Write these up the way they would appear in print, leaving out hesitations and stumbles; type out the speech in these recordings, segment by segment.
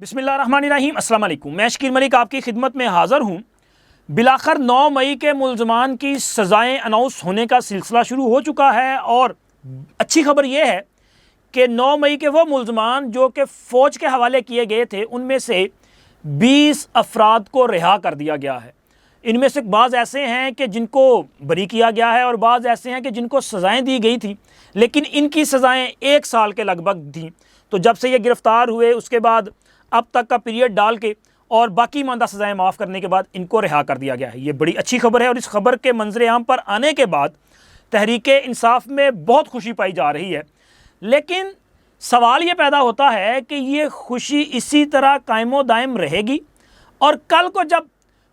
बिस्मिल्लाहिर्रहमानिर्रहीम, अस्सलाम वालेकुम। मैं शकील मलिक आपकी खिदमत में हाज़िर हूँ। बिलाखिर 9 मई के मुल्ज़मान की सज़ाएँ अनाउंस होने का सिलसिला शुरू हो चुका है और अच्छी खबर यह है कि 9 मई के वो मुल्ज़मान जो कि फ़ौज के हवाले किए गए थे उनमें से 20 अफराद को रिहा कर दिया गया है। इनमें से बाज़ ऐसे हैं कि जिनको बरी किया गया है और बाज़ ऐसे हैं कि जिनको सज़ाएँ दी गई थी, लेकिन इनकी सज़ाएँ 1 साल के लगभग थीं। तो जब से ये गिरफ़्तार हुए उसके बाद अब तक का पीरियड डाल के और बाकी मानदा सज़ाएँ माफ़ करने के बाद इनको रिहा कर दिया गया है। ये बड़ी अच्छी खबर है और इस खबर के मंजर आम पर आने के बाद तहरीके इंसाफ में बहुत खुशी पाई जा रही है। लेकिन सवाल ये पैदा होता है कि ये खुशी इसी तरह कायमो दायम रहेगी और कल को जब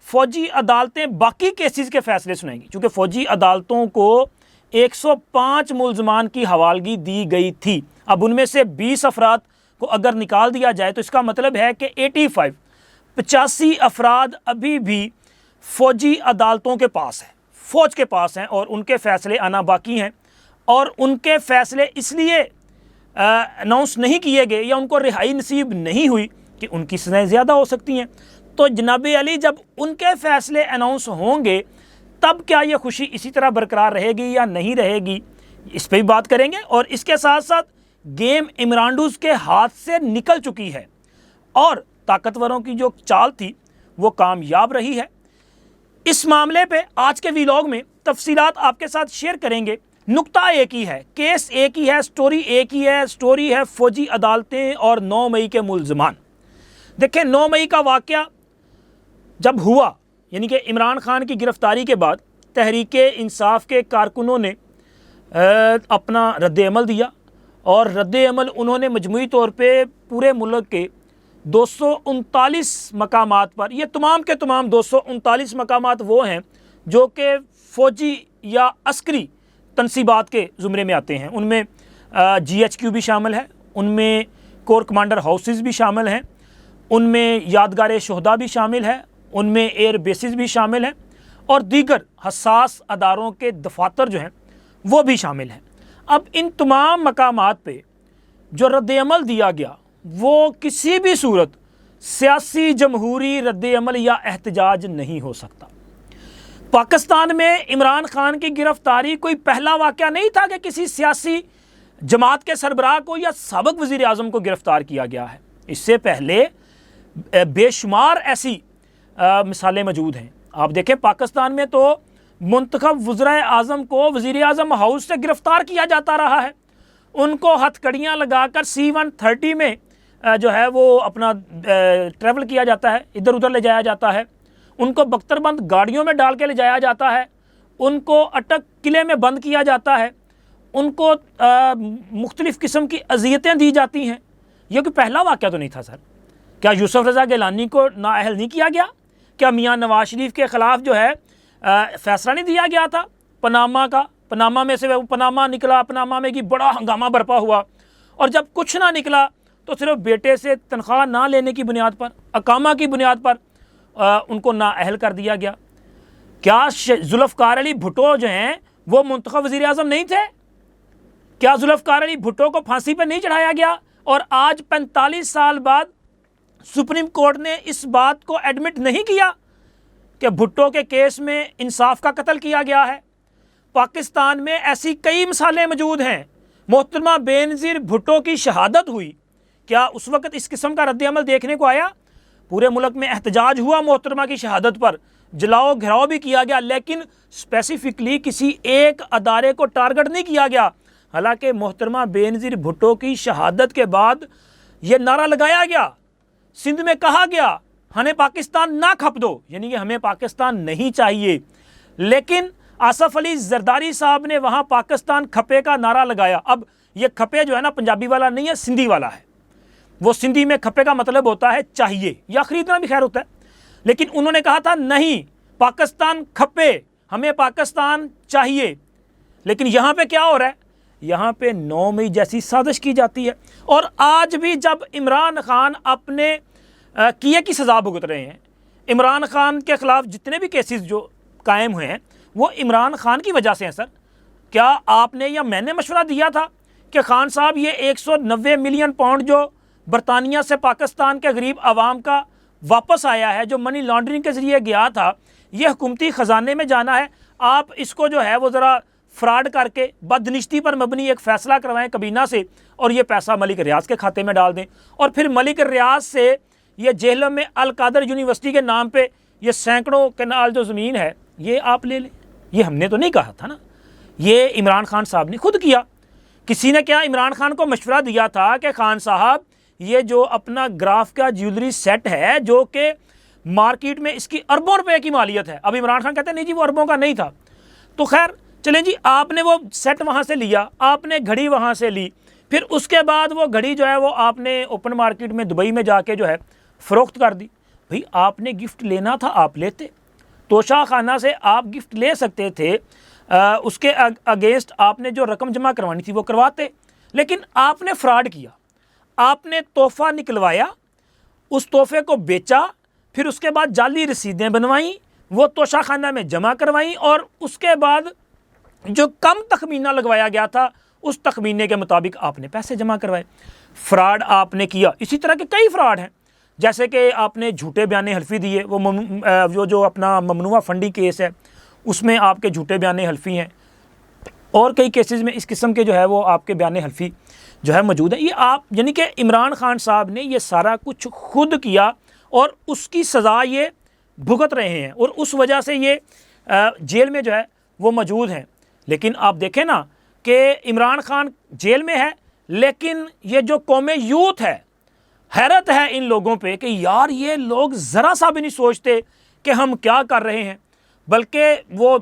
फ़ौजी अदालतें बाकी केसेस के फ़ैसले सुनाएंगी, चूँकि फ़ौजी अदालतों को 105 मुल्ज़मान की हवालगी दी गई थी, अब उनमें से 20 अफराद को अगर निकाल दिया जाए तो इसका मतलब है कि 85 अफराद अभी भी फ़ौजी अदालतों के पास हैं, फ़ौज के पास हैं और उनके फ़ैसले आना बाकी हैं और उनके फ़ैसले इसलिए अनाउंस नहीं किए गए या उनको रिहाई नसीब नहीं हुई कि उनकी सज़ाएँ ज़्यादा हो सकती हैं। तो जनाब अली जब उनके फ़ैसले अनाउंस होंगे तब क्या ये खुशी इसी तरह बरकरार रहेगी या नहीं रहेगी, इस पर भी बात करेंगे। और इसके साथ साथ गेम इमरानडूज़ के हाथ से निकल चुकी है और ताकतवरों की जो चाल थी वो कामयाब रही है। इस मामले पे आज के व्लॉग में तफसीलात आपके साथ शेयर करेंगे। नुक्ता एक ही है, केस एक ही है, स्टोरी एक ही है। स्टोरी है फ़ौजी अदालतें और 9 मई के मुल्ज़मान। देखें, 9 मई का वाक़या जब हुआ, यानी कि इमरान खान की गिरफ़्तारी के बाद तहरीके इंसाफ के कारकुनों ने अपना रद्द-ए-अमल दिया और रद्द-ए-अमल उन्होंने मजमूई तौर पे पूरे मुल्क के 239 मकामात पर, ये तमाम के तमाम 239 मकामात वो हैं जो कि फ़ौजी या अस्करी तनसीबात के ज़ुमरे में आते हैं। उनमें GHQ भी शामिल है, उनमें कोर कमांडर हाउसेस भी शामिल हैं, उनमें यादगार शहदा भी शामिल है, उनमें एयर बेसिस भी शामिल हैं और दीगर हसास अदारों के दफातर जो हैं वो भी शामिल हैं। अब इन तमाम मकामात पे जो रद्द-ए-अमल दिया गया वो किसी भी सूरत सियासी जमहूरी रद्द-ए-अमल या एहतजाज नहीं हो सकता। पाकिस्तान में इमरान खान की गिरफ़्तारी कोई पहला वाक़या नहीं था कि किसी सियासी जमात के सरबराह को या साबिक़ वज़ीर आज़म को गिरफ़्तार किया गया है। इससे पहले बेशुमार ऐसी मिसालें मौजूद हैं। आप देखें, पाकिस्तान में तो मुंतखब वज़ीर आज़म को वज़ीर आज़म हाउस से गिरफ़्तार किया जाता रहा है, उनको हथकड़ियाँ लगाकर C-130 में जो है वो अपना ट्रैवल किया जाता है, इधर उधर ले जाया जाता है, उनको बख्तरबंद गाड़ियों में डाल के ले जाया जाता है, उनको अटक किले में बंद किया जाता है, उनको मुख्तलिफ़ किस्म की अज़ियतें दी जाती हैं। ये कोई पहला वाक़या तो नहीं था सर। क्या यूसुफ रज़ा गिलानी को नाअहल नहीं किया गया? क्या मियाँ नवाज शरीफ के ख़िलाफ़ जो है फ़ैसला नहीं दिया गया था पनामा का? पनामा में से पनामा निकला, पनामा में कि बड़ा हंगामा बरपा हुआ और जब कुछ ना निकला तो सिर्फ बेटे से तनख्वाह ना लेने की बुनियाद पर, अकामा की बुनियाद पर उनको नाअहल कर दिया गया। क्या जुल्फ़िकार अली भुट्टो जो हैं वो मुंतखब वज़ीर आज़म नहीं थे? क्या जुल्फ़िकार अली भुट्टो को फांसी पर नहीं चढ़ाया गया? और आज 45 साल बाद सुप्रीम कोर्ट ने इस बात को एडमिट नहीं किया कि भुट्टो के केस में इंसाफ का कत्ल किया गया है। पाकिस्तान में ऐसी कई मिसालें मौजूद हैं। मोहतरमा बेनज़ीर भुट्टो की शहादत हुई, क्या उस वक़्त इस किस्म का रद्द-ए-अमल देखने को आया? पूरे मुल्क में एहतजाज हुआ मोहतरमा की शहादत पर, जलाओ घिराव भी किया गया, लेकिन स्पेसिफिकली किसी एक अदारे को टारगेट नहीं किया गया। हालांकि मोहतरमा बेनज़ीर भुट्टो की शहादत के बाद ये नारा लगाया गया, सिंध में कहा गया हमें पाकिस्तान ना खप दो, यानी कि हमें पाकिस्तान नहीं चाहिए। लेकिन आसफ़ अली ज़रदारी साहब ने वहाँ पाकिस्तान खपे का नारा लगाया। अब ये खपे जो है ना, पंजाबी वाला नहीं है, सिंधी वाला है। वो सिंधी में खपे का मतलब होता है चाहिए या ख़रीदना भी खैर होता है, लेकिन उन्होंने कहा था नहीं, पाकिस्तान खपे, हमें पाकिस्तान चाहिए। लेकिन यहाँ पे क्या हो रहा है? यहाँ पे 9 मई जैसी साजिश की जाती है और आज भी जब इमरान खान अपने किए की सज़ा भुगत रहे हैं, इमरान खान के ख़िलाफ़ जितने भी केसेस जो कायम हुए हैं वो इमरान खान की वजह से हैं। सर, क्या आपने या मैंने मशवरा दिया था कि खान साहब ये 190 मिलियन पाउंड जो बरतानिया से पाकिस्तान के गरीब आवाम का वापस आया है, जो मनी लॉन्ड्रिंग के ज़रिए गया था, ये हुकूमती ख़जाने में जाना है। आप इसको जो है वो ज़रा फ्रॉड करके बदनिश्ती पर मबनी एक फ़ैसला करवाएं कबीना से और ये पैसा मलिक रियाज के खाते में डाल दें, और फिर मलिक रियाज से ये जेहलम में अल कादर यूनिवर्सिटी के नाम पे ये सैकड़ों कनाल जो ज़मीन है ये आप ले लें। ये हमने तो नहीं कहा था ना, ये इमरान खान साहब ने खुद किया। किसी ने क्या इमरान खान को मशवरा दिया था कि खान साहब ये जो अपना ग्राफ का ज्वेलरी सेट है जो कि मार्केट में इसकी अरबों रुपए की मालियत है, अब इमरान खान कहते हैं नहीं जी वो अरबों का नहीं था। तो खैर चलें जी, आपने वो सेट वहाँ से लिया, आपने घड़ी वहाँ से ली, फिर उसके बाद वो घड़ी जो है वो आपने ओपन मार्केट में दुबई में जाके जो है फ़रोख्त कर दी। भाई आपने गिफ्ट लेना था आप लेते, तोशा खाना से आप गिफ्ट ले सकते थे, उसके अगेंस्ट आपने जो रकम जमा करवानी थी वो करवाते, लेकिन आपने फ्रॉड किया। आपने तोहफ़ा निकलवाया, उस तोहफे को बेचा, फिर उसके बाद जाली रसीदें बनवाई, वो तोशा खाना में जमा करवाई, और उसके बाद जो कम तखमीना लगवाया गया था उस तखमीने के मुताबिक आपने पैसे जमा करवाए। फ्रॉड आपने किया। इसी तरह के कई फ्रॉड हैं, जैसे कि आपने झूठे बयाने हल्फी दिए, वो जो अपना ममनुआ फंडी केस है उसमें आपके झूठे बयाने हल्फी हैं, और कई केसेस में इस किस्म के जो है वो आपके बयाने हल्फी जो है मौजूद है। ये आप यानी कि इमरान खान साहब ने ये सारा कुछ खुद किया और उसकी सज़ा ये भुगत रहे हैं, और उस वजह से ये जेल में जो है वो मौजूद हैं। लेकिन आप देखें ना कि इमरान खान जेल में है, लेकिन ये जो कौम यूथ है, हैरत है इन लोगों पे कि यार ये लोग ज़रा सा भी नहीं सोचते कि हम क्या कर रहे हैं, बल्कि वो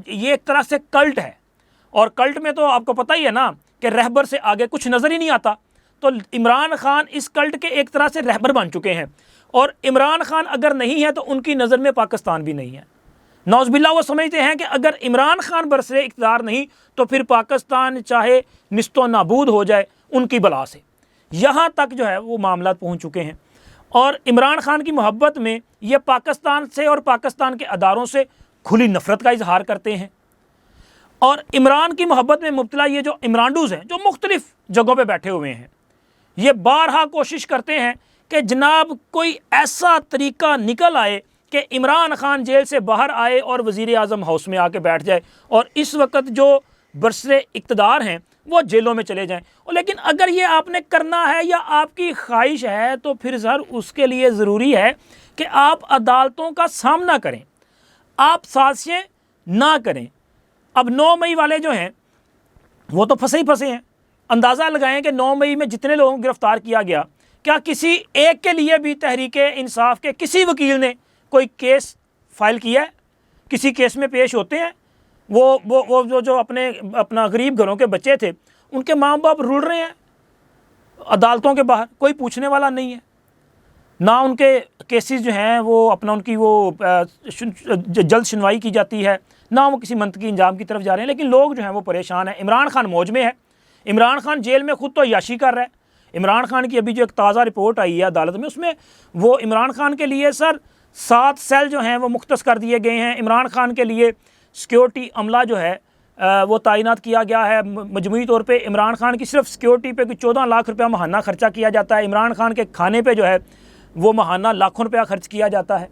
ये एक तरह से कल्ट है, और कल्ट में तो आपको पता ही है ना कि रहबर से आगे कुछ नज़र ही नहीं आता। तो इमरान खान इस कल्ट के एक तरह से रहबर बन चुके हैं, और इमरान खान अगर नहीं है तो उनकी नज़र में पाकिस्तान भी नहीं है। नौज़बिल्ला वो समझते हैं कि अगर इमरान खान बरसरे इक़्तिदार नहीं तो फिर पाकिस्तान चाहे निस्तो नाबूद हो जाए उनकी बला से। यहाँ तक जो है वो मामला पहुँच चुके हैं, और इमरान खान की मोहब्बत में ये पाकिस्तान से और पाकिस्तान के अदारों से खुली नफ़रत का इजहार करते हैं। और इमरान की मोहब्बत में मुब्तला ये जो इमरानडूज़ हैं जो मुख्तलिफ़ जगहों पे बैठे हुए हैं, ये बारहा कोशिश करते हैं कि जनाब कोई ऐसा तरीका निकल आए कि इमरान खान जेल से बाहर आए और वज़ीर आज़म हाउस में आके बैठ जाए, और इस वक्त जो बरसरे इक़्तिदार हैं वो जेलों में चले जाएं। और लेकिन अगर ये आपने करना है या आपकी ख्वाहिश है तो फिर सर उसके लिए ज़रूरी है कि आप अदालतों का सामना करें, आप साजिशें ना करें। अब 9 मई वाले जो हैं वो तो फंसे ही फंसे हैं। अंदाज़ा लगाएं कि 9 मई में जितने लोगों को गिरफ़्तार किया गया, क्या किसी एक के लिए भी तहरीके इंसाफ के किसी वकील ने कोई केस फाइल किया है? किसी केस में पेश होते हैं? वो जो अपना गरीब घरों के बच्चे थे उनके माँ बाप रुल रहे हैं अदालतों के बाहर, कोई पूछने वाला नहीं है ना। उनके केसेस जो हैं वो अपना उनकी वो जल्द सुनवाई की जाती है, ना वो किसी मंतकी इंजाम की तरफ जा रहे हैं। लेकिन लोग जो हैं वो परेशान हैं। इमरान खान मौज में है, इमरान खान जेल में खुद तो याशी कर रहा है। इमरान खान की अभी जो एक ताज़ा रिपोर्ट आई है अदालत में, उसमें वो इमरान खान के लिए सर 7 सेल जो हैं वो मुख्तस कर दिए गए हैं। इमरान खान के लिए सिक्योरिटी अमला जो है वो तैनात किया गया है। मजमूई तौर पे इमरान खान की सिर्फ सिक्योरिटी पे कोई 14 लाख रुपया महाना खर्चा किया जाता है। इमरान खान के खाने पे जो है वो महाना लाखों रुपया खर्च किया जाता है।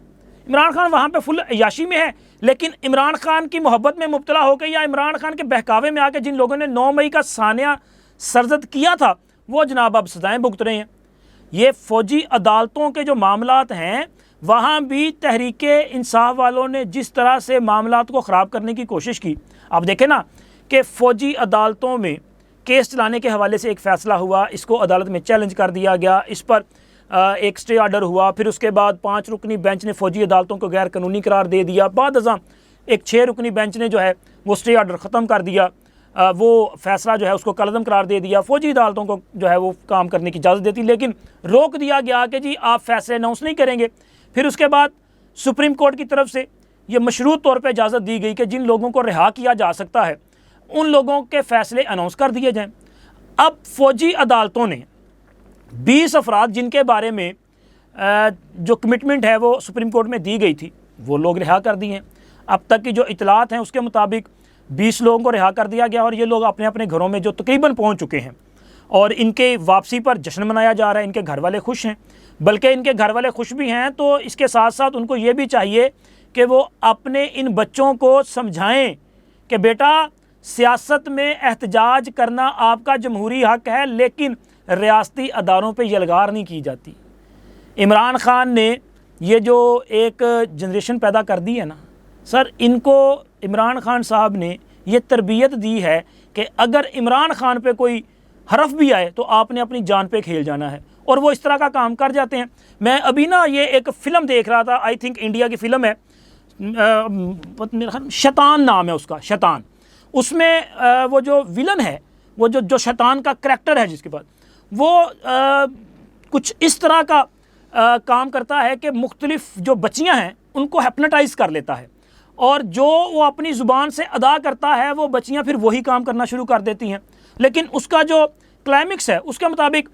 इमरान खान वहाँ पे फुल अय्याशी में है, लेकिन इमरान खान की मोहब्बत में मुब्तला होकर या इमरान खान के बहकावे में आके जिन लोगों ने 9 मई का सानिया सरजद किया था वो जनाब अब सजाएँ भुगत रहे हैं। ये फ़ौजी अदालतों के जो मामलात हैं वहाँ भी तहरीके इंसाफ वालों ने जिस तरह से मामलात को ख़राब करने की कोशिश की। आप देखें ना कि फ़ौजी अदालतों में केस चलाने के हवाले से एक फ़ैसला हुआ, इसको अदालत में चैलेंज कर दिया गया, इस पर एक स्टे ऑर्डर हुआ। फिर उसके बाद 5 रुकनी बेंच ने फ़ौजी अदालतों को गैर कानूनी करार दे दिया। बाद अज़ां एक 6 रुकनी बेंच ने जो है वो स्टे ऑर्डर ख़त्म कर दिया, वो फ़ैसला जो है उसको कलअदम करार दे दिया। फ़ौजी अदालतों को जो है वो काम करने की इजाज़त देती, लेकिन रोक दिया गया कि जी आप फ़ैसले अनाउंस नहीं करेंगे। फिर उसके बाद सुप्रीम कोर्ट की तरफ से ये मशरूत तौर पे इजाज़त दी गई कि जिन लोगों को रिहा किया जा सकता है उन लोगों के फ़ैसले अनाउंस कर दिए जाएँ। अब फ़ौजी अदालतों ने 20 अफराद जिनके बारे में जो कमिटमेंट है वो सुप्रीम कोर्ट में दी गई थी वो लोग रिहा कर दिए हैं। अब तक की जो इतलात हैं उसके मुताबिक 20 लोगों को रिहा कर दिया गया, और ये लोग अपने अपने घरों में जो तकरीबन पहुँच चुके हैं। और इनके वापसी पर जश्न मनाया जा रहा है। इनके घर वाले खुश हैं, बल्कि इनके घर वाले खुश भी हैं तो इसके साथ साथ उनको ये भी चाहिए कि वो अपने इन बच्चों को समझाएं कि बेटा सियासत में एहतजाज करना आपका जमहूरी हक़ है, लेकिन रियासती अदारों पे यलगार नहीं की जाती। इमरान ख़ान ने ये जो एक जनरेशन पैदा कर दी है ना सर, इनको इमरान ख़ान साहब ने ये तरबियत दी है कि अगर इमरान ख़ान पे कोई हरफ भी आए तो आपने अपनी जान पे खेल जाना है, और वो इस तरह का काम कर जाते हैं। मैं अभी ना ये एक फ़िल्म देख रहा था, आई थिंक इंडिया की फ़िल्म है, मेरा ख्याल शैतान नाम है उसका, शैतान। उसमें वो जो विलन है, वो जो शैतान का करैक्टर है जिसके पास, वो कुछ इस तरह का काम करता है कि मुख्तलिफ जो बच्चियां हैं उनको हिप्नोटाइज कर लेता है, और जो वो अपनी ज़ुबान से अदा करता है वो बच्चियां फिर वही काम करना शुरू कर देती हैं। लेकिन उसका जो क्लाइमिक्स है उसके मुताबिक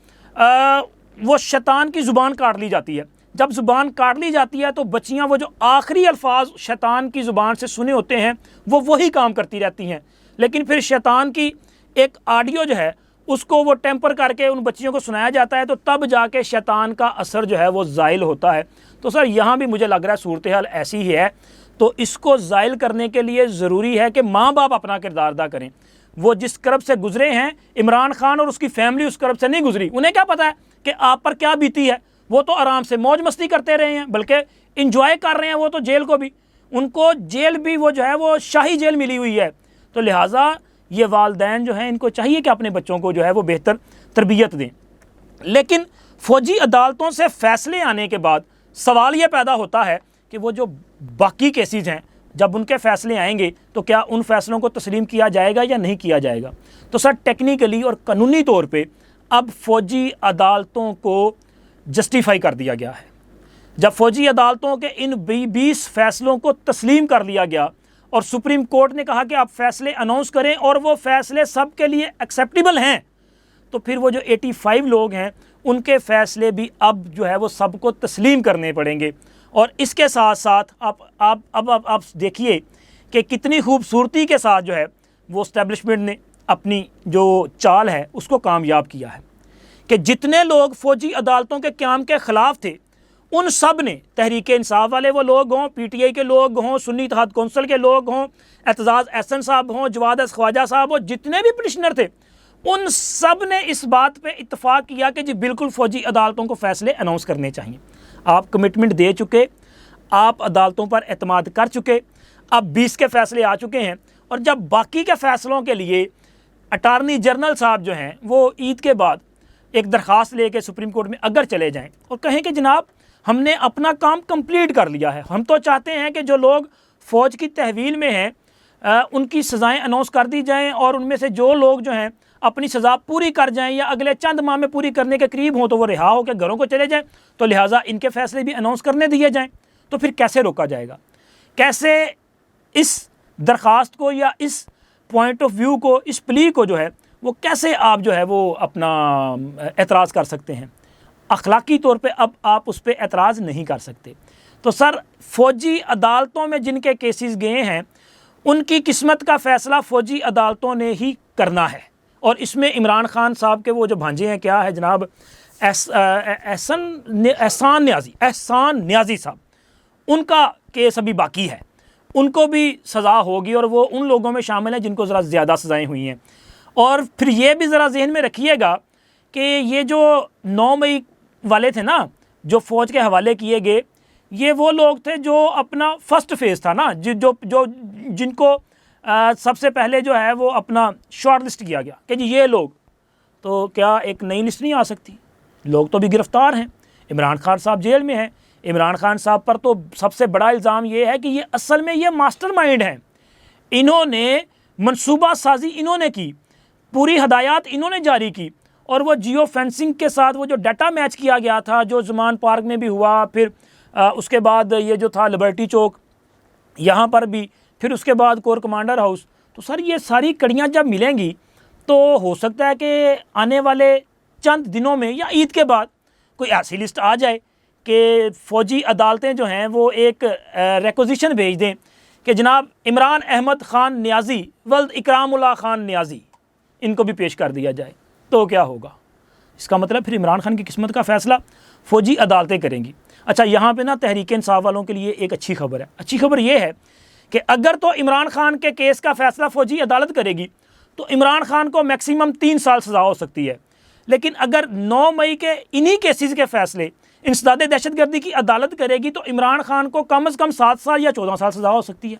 वो शैतान की ज़ुबान काट ली जाती है। जब ज़ुबान काट ली जाती है तो बच्चियां वो जो आखिरी अल्फाज शैतान की ज़ुबान से सुने होते हैं वो वही काम करती रहती हैं। लेकिन फिर शैतान की एक ऑडियो जो है उसको वो टेम्पर करके उन बच्चियों को सुनाया जाता है, तो तब जाके शैतान का असर जो है वो ज़ाइल होता है। तो सर यहाँ भी मुझे लग रहा है सूरत हाल ऐसी ही है। तो इसको ज़ाइल करने के लिए ज़रूरी है कि माँ बाप अपना किरदार अदा करें। वो जिस करब से गुजरे हैं, इमरान खान और उसकी फैमिली उस करब से नहीं गुजरी। उन्हें क्या पता है कि आप पर क्या बीती है। वो तो आराम से मौज मस्ती करते रहे हैं, बल्कि इंजॉय कर रहे हैं वो तो जेल को भी। उनको जेल भी वो जो है वो शाही जेल मिली हुई है। तो लिहाजा ये वालदैन जो हैं इनको चाहिए कि अपने बच्चों को जो है वो बेहतर तरबियत दें। लेकिन फ़ौजी अदालतों से फ़ैसले आने के बाद सवाल ये पैदा होता है कि वो जो बाकी केसेस हैं, जब उनके फ़ैसले आएंगे तो क्या उन फ़ैसलों को तस्लीम किया जाएगा या नहीं किया जाएगा। तो सर टेक्निकली और कानूनी तौर पे अब फ़ौजी अदालतों को जस्टिफाई कर दिया गया है। जब फ़ौजी अदालतों के इन 20 फ़ैसलों को तस्लीम कर लिया गया और सुप्रीम कोर्ट ने कहा कि आप फ़ैसले अनाउंस करें और वो फ़ैसले सब के लिए एक्सेप्टेबल हैं, तो फिर वो जो 85 लोग हैं उनके फ़ैसले भी अब जो है वो सबको तस्लीम करने पड़ेंगे। और इसके साथ साथ आप देखिए कि कितनी खूबसूरती के साथ जो है वो इस्टेब्लिशमेंट ने अपनी जो चाल है उसको कामयाब किया है कि जितने लोग फ़ौजी अदालतों के क़याम के ख़िलाफ़ थे उन सब ने, तहरीक इंसाफ वाले वो लोग हों, PTI के लोग हों, सुन्नी इत्तेहाद कौंसिल के लोग हों, एतजाज़ एहसन साहब हों, जवाद ख्वाजा साहब हों, जितने भी पिटिशनर थे उन सब ने इस बात पे इत्तफाक किया कि जी बिल्कुल फ़ौजी अदालतों को फ़ैसले अनाउंस करने चाहिए। आप कमिटमेंट दे चुके, आप अदालतों पर एतमाद कर चुके, अब 20 के फ़ैसले आ चुके हैं, और जब बाकी के फ़ैसलों के लिए अटारनी जनरल साहब जो हैं वो ईद के बाद एक दरख्वास्त लेके सुप्रीम कोर्ट में अगर चले जाएँ और कहें कि जनाब हमने अपना काम कंप्लीट कर लिया है, हम तो चाहते हैं कि जो लोग फ़ौज की तहवील में हैं उनकी सज़ाएँ अनाउंस कर दी जाएँ, और उनमें से जो लोग जो हैं अपनी सज़ा पूरी कर जाएं या अगले चंद माह में पूरी करने के करीब हों तो वो रिहा होकर घरों को चले जाएं, तो लिहाजा इनके फ़ैसले भी अनाउंस करने दिए जाएं। तो फिर कैसे रोका जाएगा? कैसे इस दरख्वास्त को या इस पॉइंट ऑफ व्यू को, इस प्ली को जो है वो कैसे आप जो है वो अपना एतराज़ कर सकते हैं? अखलाकी तौर पे अब आप उस पर एतराज़ नहीं कर सकते। तो सर फ़ौजी अदालतों में जिनके केसेस गए हैं उनकी किस्मत का फ़ैसला फ़ौजी अदालतों ने ही करना है। और इसमें इमरान ख़ान साहब के वो जो भांजे हैं, क्या है जनाब, एहसान न्याज़ी साहब, उनका केस अभी बाकी है, उनको भी सज़ा होगी और वो उन लोगों में शामिल हैं जिनको ज़रा ज़्यादा सज़ाएँ हुई हैं। और फिर ये भी ज़रा जहन में रखिएगा कि ये जो 9 मई वाले थे ना जो फ़ौज के हवाले किए गए, ये वो लोग थे जो अपना फ़र्स्ट फेज़ था ना, जिनको सबसे पहले जो है वो अपना शॉर्ट लिस्ट किया गया कि जी ये लोग, तो क्या एक नई लिस्ट नहीं आ सकती? लोग तो भी गिरफ़्तार हैं, इमरान खान साहब जेल में हैं। इमरान खान साहब पर तो सबसे बड़ा इल्ज़ाम ये है कि ये असल में ये मास्टरमाइंड हैं, इन्होंने मनसूबा साजी इन्होंने की, पूरी हदायत इन्होंने जारी की, और वो जियो फेंसिंग के साथ वो जो डाटा मैच किया गया था जो ज़मान पार्क में भी हुआ, फिर उसके बाद ये जो था लिबर्टी चौक यहाँ पर भी, फिर उसके बाद कोर कमांडर हाउस, तो सर ये सारी कड़ियाँ जब मिलेंगी तो हो सकता है कि आने वाले चंद दिनों में या ईद के बाद कोई ऐसी लिस्ट आ जाए कि फ़ौजी अदालतें जो हैं वो एक रिक्वेजिशन भेज दें कि जनाब इमरान अहमद ख़ान न्याज़ी वल्द इकरामुल्लाह ख़ान न्याज़ी, इनको भी पेश कर दिया जाए। तो क्या होगा? इसका मतलब फिर इमरान खान की किस्मत का फ़ैसला फ़ौजी अदालतें करेंगी। अच्छा, यहाँ पे ना तहरीक इंसाफ वालों के लिए एक अच्छी खबर है। अच्छी खबर ये है कि अगर तो इमरान खान के केस का फ़ैसला फ़ौजी अदालत करेगी तो इमरान खान को मैक्सिमम 3 साल सज़ा हो सकती है। लेकिन अगर 9 मई के इन्हीं केसेस के फ़ैसले इंसदाद दहशतगर्दी की अदालत करेगी तो इमरान खान को कम से कम 7 साल या 14 साल सज़ा हो सकती है।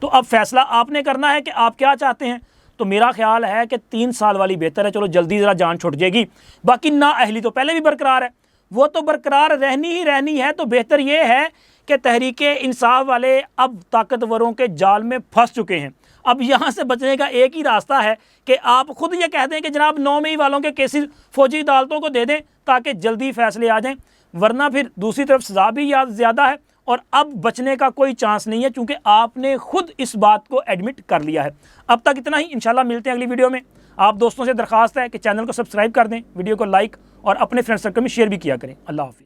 तो अब फ़ैसला आपने करना है कि आप क्या चाहते हैं। तो मेरा ख्याल है कि 3 साल वाली बेहतर है। चलो जल्दी ज़रा जान छुट जाएगी। बाकी नाअहली तो पहले भी बरकरार है, वो तो बरकरार रहनी ही रहनी है। तो बेहतर ये है कि तहरीक इंसाफ वाले अब ताकतवरों के जाल में फंस चुके हैं। अब यहाँ से बचने का एक ही रास्ता है कि आप खुद ये कह दें कि जनाब 9 मई वालों के केसेस फ़ौजी अदालतों को दे दें ताकि जल्दी फ़ैसले आ जाएं, वरना फिर दूसरी तरफ सज़ा भी ज़्यादा है और अब बचने का कोई चांस नहीं है, क्योंकि आपने खुद इस बात को एडमिट कर लिया है। अब तक इतना ही, इंशाल्लाह मिलते हैं अगली वीडियो में। आप दोस्तों से दरख्वास्त है कि चैनल को सब्सक्राइब कर दें, वीडियो को लाइक और अपने फ्रेंड सर्कल में शेयर भी किया करें। अल्लाह हाफ़िज़।